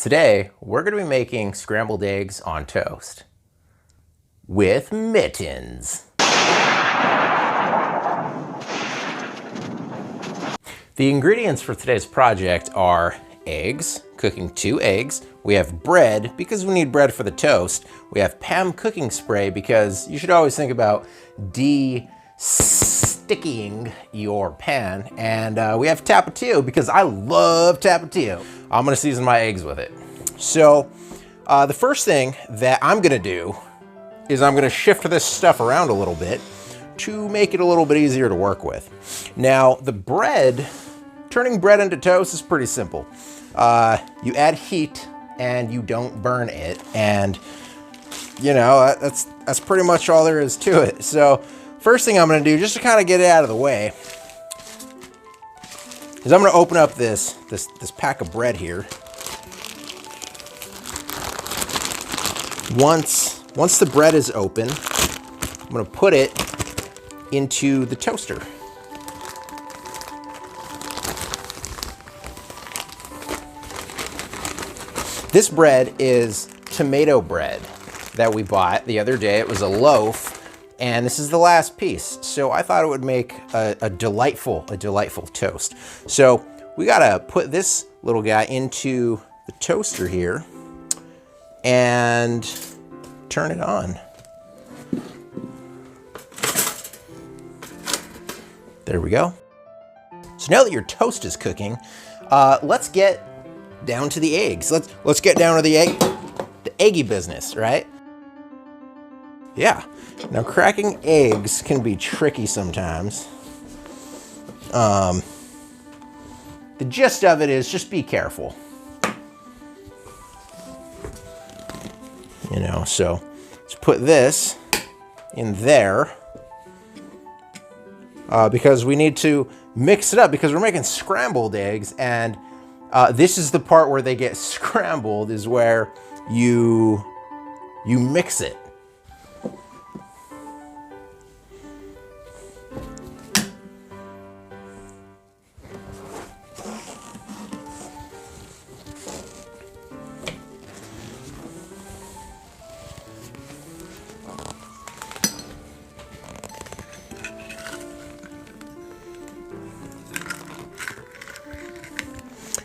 Today, we're going to be making scrambled eggs on toast with Mittens. The ingredients for today's project are eggs, cooking 2 eggs. We have bread, because we need bread for the toast. We have Pam cooking spray, because you should always think about de-sticking your pan. And we have Tapatio, because I love Tapatio. I'm gonna season my eggs with it. So the first thing that I'm gonna do is I'm gonna shift this stuff around a little bit to make it a little bit easier to work with. Now, the bread, turning bread into toast is pretty simple. You add heat and you don't burn it, and you know, that's pretty much all there is to it. So first thing I'm gonna do, just to kind of get it out of the way, is I'm gonna open up this pack of bread here. Once the bread is open, I'm gonna put it into the toaster. This bread is tomato bread that we bought the other day. It was a loaf, and this is the last piece. So I thought it would make a delightful toast. So we gotta put this little guy into the toaster here and turn it on. There we go. So now that your toast is cooking, let's get down to the eggs. Let's get down to the eggy business, right? Yeah. Now, cracking eggs can be tricky sometimes. The gist of it is just be careful. You know, so let's put this in there because we need to mix it up, because we're making scrambled eggs, and this is the part where they get scrambled, is where you mix it.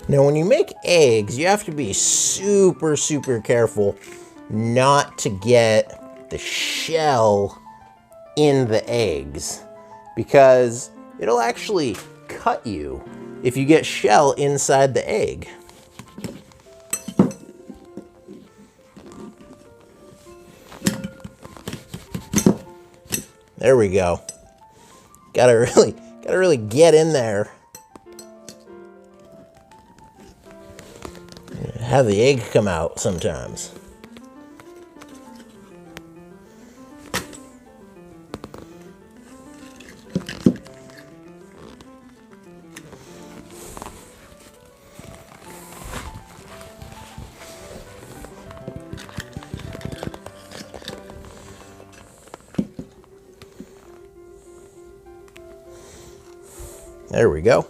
Now, when you make eggs, you have to be super careful not to get the shell in the eggs, because it'll actually cut you if you get shell inside the egg. There we go. Gotta really get in there. Have the egg come out sometimes. There we go.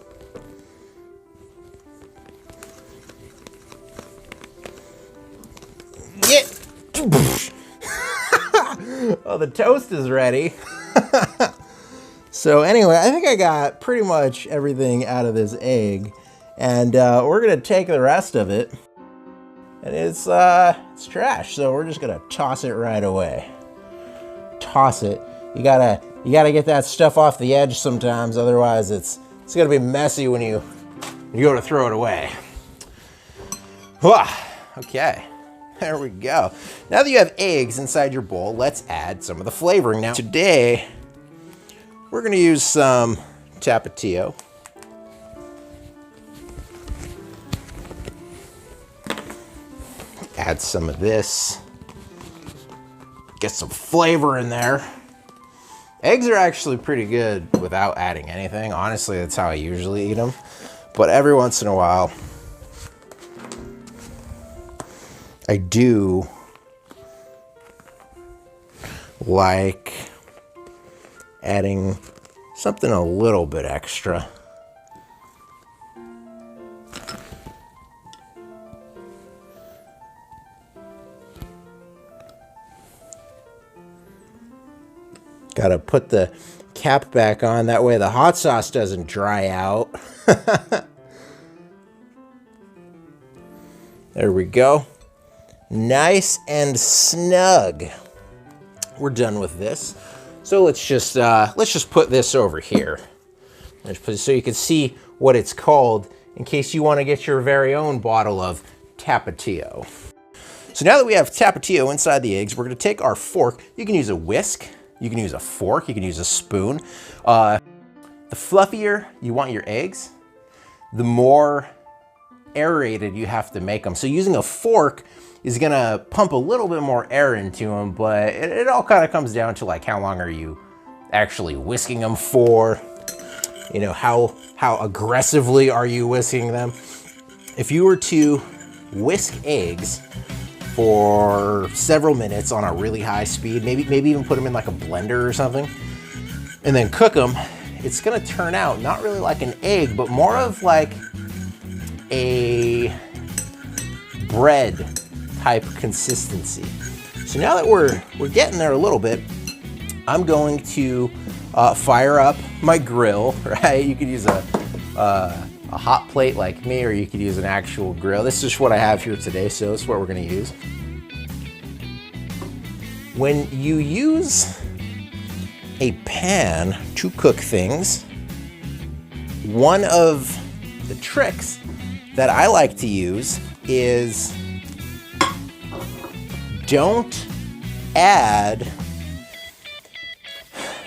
Oh, the toast is ready. So anyway, I think I got pretty much everything out of this egg, and we're gonna take the rest of it, and it's trash, so we're just gonna toss it right away. Toss it. You gotta get that stuff off the edge sometimes, otherwise it's gonna be messy when you go to throw it away. Okay. There we go. Now that you have eggs inside your bowl, let's add some of the flavoring. Now, today, we're gonna use some Tapatio. Add some of this. Get some flavor in there. Eggs are actually pretty good without adding anything. Honestly, that's how I usually eat them. But every once in a while, I do like adding something a little bit extra. Gotta put the cap back on, that way the hot sauce doesn't dry out. There we go. Nice and snug. We're done with this. So let's just put this over here. So you can see what it's called in case you want to get your very own bottle of Tapatio. So now that we have Tapatio inside the eggs, we're going to take our fork. You can use a whisk, you can use a fork, you can use a spoon. The fluffier you want your eggs, the more aerated you have to make them. So using a fork is gonna pump a little bit more air into them, but it all kind of comes down to like how long are you actually whisking them for? You know, how aggressively are you whisking them? If you were to whisk eggs for several minutes on a really high speed, maybe even put them in like a blender or something, and then cook them, it's gonna turn out not really like an egg, but more of like a bread type consistency. So now that we're getting there a little bit, I'm going to fire up my grill, right? You could use a hot plate like me, or you could use an actual grill. This is just what I have here today, so it's what we're gonna use. When you use a pan to cook things, one of the tricks that I like to use is don't add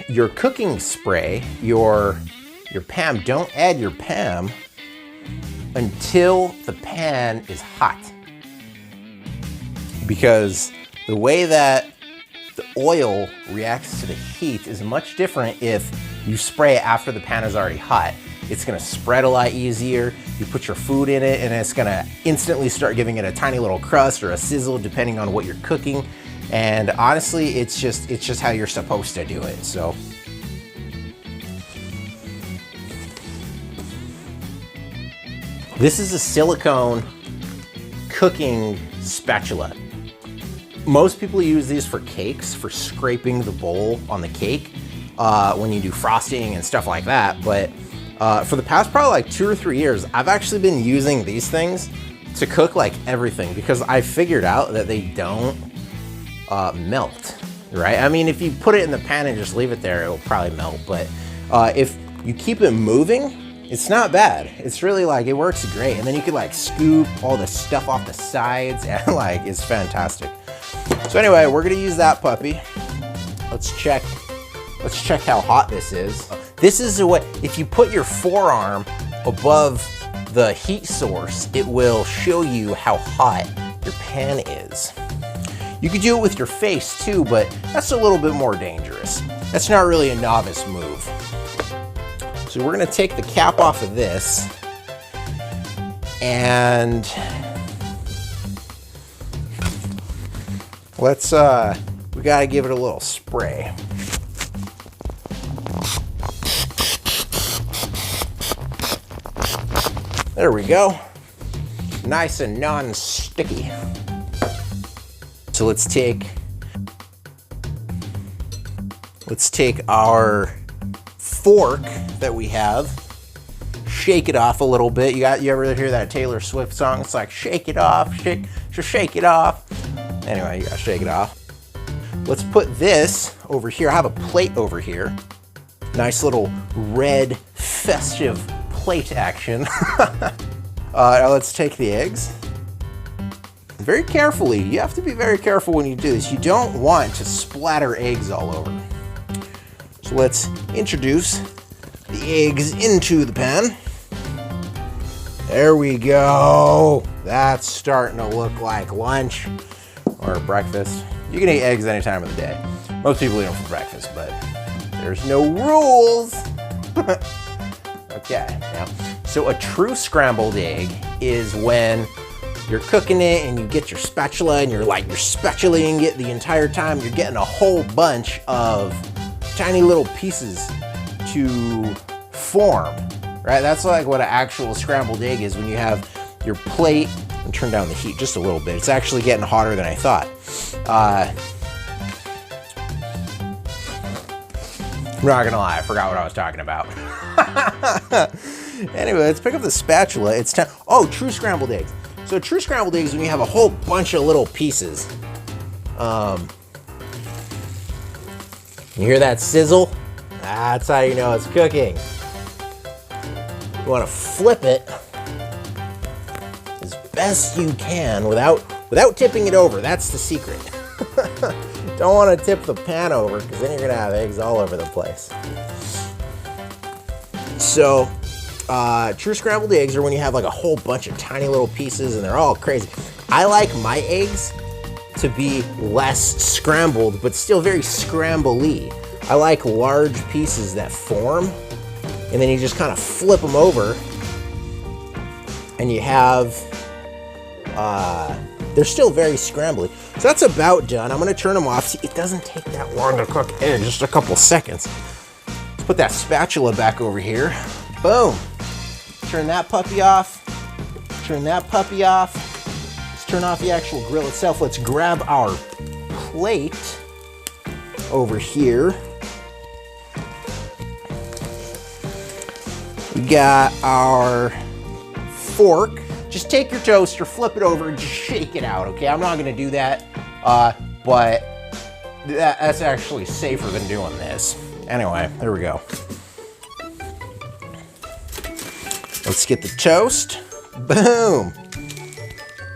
your cooking spray, your PAM, don't add your PAM until the pan is hot. Because the way that the oil reacts to the heat is much different if you spray it after the pan is already hot. It's gonna spread a lot easier. You put your food in it and it's gonna instantly start giving it a tiny little crust or a sizzle depending on what you're cooking. And honestly, it's just how you're supposed to do it, so. This is a silicone cooking spatula. Most people use these for cakes, for scraping the bowl on the cake when you do frosting and stuff like that. But for the past probably like 2 or 3 years, I've actually been using these things to cook like everything because I figured out that they don't melt, right? I mean, if you put it in the pan and just leave it there, it'll probably melt. But if you keep it moving, it's not bad. It's really like, it works great. And then you can like scoop all the stuff off the sides and like, it's fantastic. So anyway, we're gonna use that puppy. Let's check how hot this is. This is the way, if you put your forearm above the heat source, it will show you how hot your pan is. You could do it with your face too, but that's a little bit more dangerous. That's not really a novice move. So we're gonna take the cap off of this and let's, we gotta give it a little spray. There we go. Nice and non-sticky. So let's take our fork that we have, shake it off a little bit. You ever hear that Taylor Swift song? It's like, shake it off, shake it off. Anyway, you gotta shake it off. Let's put this over here. I have a plate over here. Nice little red festive plate action. Now let's take the eggs. Very carefully, you have to be very careful when you do this. You don't want to splatter eggs all over. So let's introduce the eggs into the pan. There we go. That's starting to look like lunch or breakfast. You can eat eggs any time of the day. Most people eat them for breakfast, but there's no rules. Okay, now, so a true scrambled egg is when you're cooking it and you get your spatula and you're spatulaing it the entire time. You're getting a whole bunch of tiny little pieces to form, right? That's like what an actual scrambled egg is when you have your plate, and turn down the heat just a little bit. It's actually getting hotter than I thought. I'm not gonna lie, I forgot what I was talking about. Anyway, let's pick up the spatula. It's time. Oh, true scrambled eggs. So true scrambled eggs, when you have a whole bunch of little pieces. You hear that sizzle? That's how you know it's cooking. You want to flip it as best you can without tipping it over. That's the secret. Don't want to tip the pan over because then you're gonna have eggs all over the place. So, true scrambled eggs are when you have like a whole bunch of tiny little pieces and they're all crazy. I like my eggs to be less scrambled, but still very scramble-y. I like large pieces that form, and then you just kind of flip them over, and you have, they're still very scrambly. So that's about done. I'm gonna turn them off. See, it doesn't take that long to cook eggs, just a couple seconds. Let's put that spatula back over here. Boom. Turn that puppy off. Turn that puppy off. Let's turn off the actual grill itself. Let's grab our plate over here. We got our fork. Just take your toaster, flip it over, and just shake it out, okay? I'm not gonna do that, but that's actually safer than doing this. Anyway, there we go. Let's get the toast. Boom.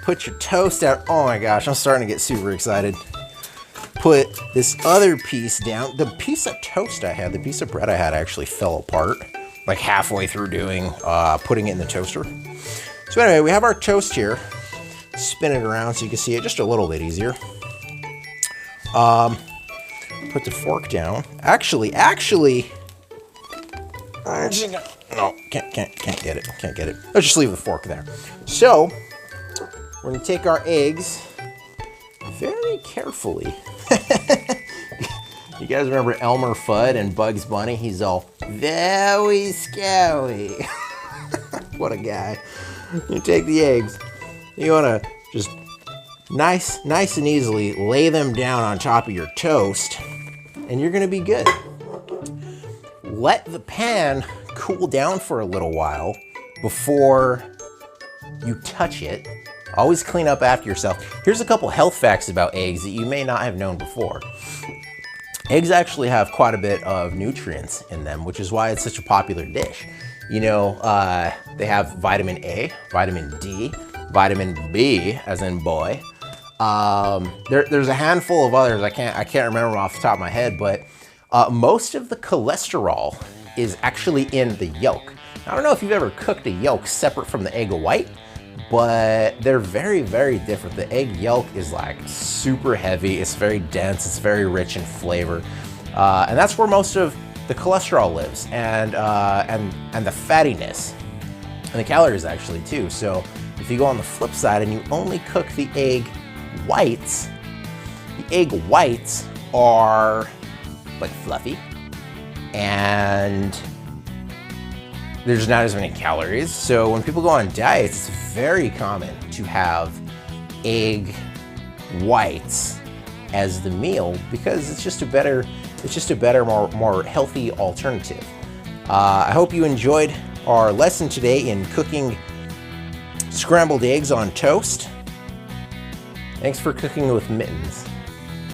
Put your toast out. Oh my gosh, I'm starting to get super excited. Put this other piece down. The piece of toast I had, the piece of bread I had actually fell apart, like halfway through putting it in the toaster. So anyway, we have our toast here. Spin it around so you can see it just a little bit easier. Put the fork down. Actually, no, can't get it. Can't get it. Let's just leave the fork there. So we're gonna take our eggs very carefully. You guys remember Elmer Fudd and Bugs Bunny? He's all very scary. What a guy. You take the eggs. You wanna just nice and easily lay them down on top of your toast, and you're gonna be good. Let the pan cool down for a little while before you touch it. Always clean up after yourself. Here's a couple health facts about eggs that you may not have known before. Eggs actually have quite a bit of nutrients in them, which is why it's such a popular dish. You know, they have vitamin A, vitamin D, vitamin B, as in boy. There's a handful of others. I can't remember off the top of my head, but most of the cholesterol is actually in the yolk. I don't know if you've ever cooked a yolk separate from the egg white, but they're very, very different. The egg yolk is like super heavy. It's very dense. It's very rich in flavor, and that's where most of the cholesterol lives, and the fattiness, and the calories actually too. So if you go on the flip side and you only cook the egg whites are like fluffy, and there's not as many calories. So when people go on diets, it's very common to have egg whites as the meal because it's just a better, more healthy alternative. I hope you enjoyed our lesson today in cooking scrambled eggs on toast. Thanks for cooking with Mittens.